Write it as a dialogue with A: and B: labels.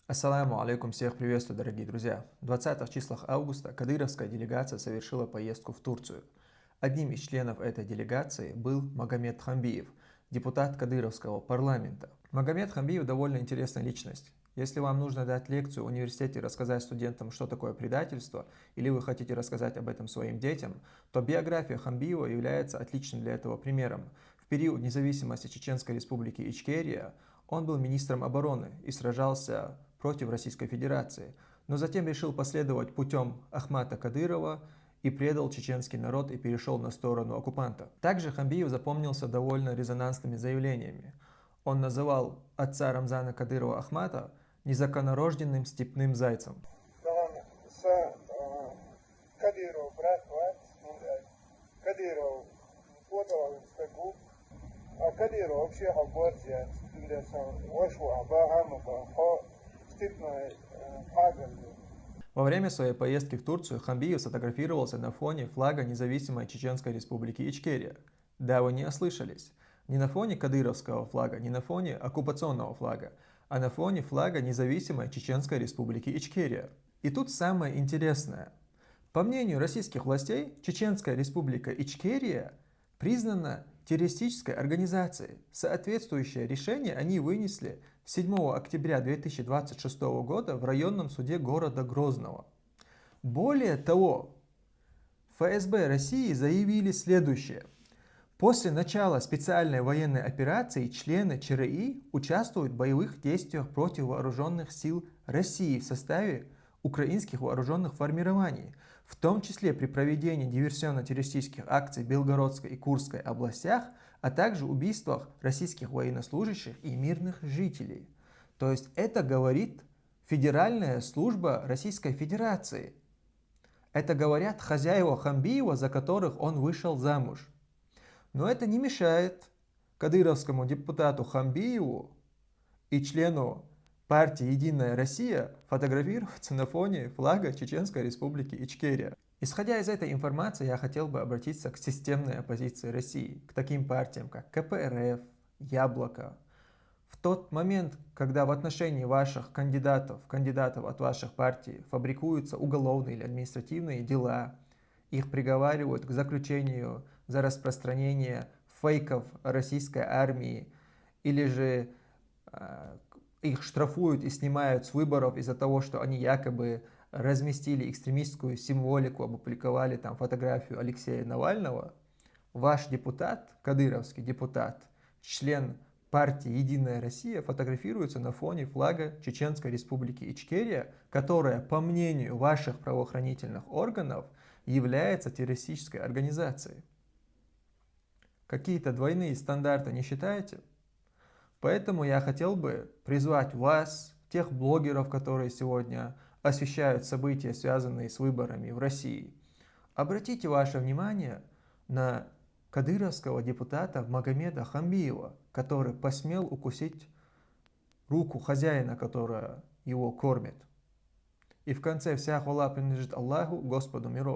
A: Ассаламу алейкум, всех приветствую, дорогие друзья. В 20 числах августа кадыровская делегация совершила поездку в Турцию. Одним из членов этой делегации был Магомед Хамбиев, депутат кадыровского парламента. Магомед Хамбиев довольно интересная личность. Если вам нужно дать лекцию в университете и рассказать студентам, что такое предательство, или вы хотите рассказать об этом своим детям, то биография Хамбиева является отличным для этого примером. В период независимости Чеченской Республики Ичкерия он был министром обороны и сражался против Российской Федерации, но затем решил последовать путем Ахмата Кадырова и предал чеченский народ и перешел на сторону оккупанта. Также Хамбиев запомнился довольно резонансными заявлениями. Он называл отца Рамзана Кадырова Ахмата незаконнорожденным степным зайцем. Во время своей поездки в Турцию Хамбиев сфотографировался на фоне флага независимой Чеченской Республики Ичкерия. Да, вы не ослышались. Не на фоне кадыровского флага, не на фоне оккупационного флага, а на фоне флага независимой Чеченской Республики Ичкерия. И тут самое интересное. По мнению российских властей, Чеченская Республика Ичкерия признана террористической организацией. Соответствующее решение они вынесли 7 октября 2026 года в районном суде города Грозного. Более того, ФСБ России заявили следующее. После начала специальной военной операции члены ЧРИ участвуют в боевых действиях против вооруженных сил России в составе украинских вооруженных формирований, в том числе при проведении диверсионно-террористических акций в Белгородской и Курской областях, а также убийствах российских военнослужащих и мирных жителей. То есть это говорит Федеральная служба Российской Федерации. Это говорят хозяева Хамбиева, за которых он вышел замуж. Но это не мешает кадыровскому депутату Хамбиеву и члену партии «Единая Россия» фотографироваться на фоне флага Чеченской Республики Ичкерия. Исходя из этой информации, я хотел бы обратиться к системной оппозиции России, к таким партиям, как КПРФ, Яблоко. В тот момент, когда в отношении ваших кандидатов от ваших партий фабрикуются уголовные или административные дела, их приговаривают к заключению за распространение фейков российской армии, или же их штрафуют и снимают с выборов из-за того, что они якобы разместили экстремистскую символику, опубликовали там фотографию Алексея Навального, ваш депутат, кадыровский депутат, член партии «Единая Россия» фотографируется на фоне флага Чеченской Республики Ичкерия, которая, по мнению ваших правоохранительных органов, является террористической организацией. Какие-то двойные стандарты не считаете? Поэтому я хотел бы призвать вас, тех блогеров, которые сегодня освещают события, связанные с выборами в России, обратите ваше внимание на кадыровского депутата Магомеда Хамбиева, который посмел укусить руку хозяина, которая его кормит. И в конце вся хвала принадлежит Аллаху, Господу миров.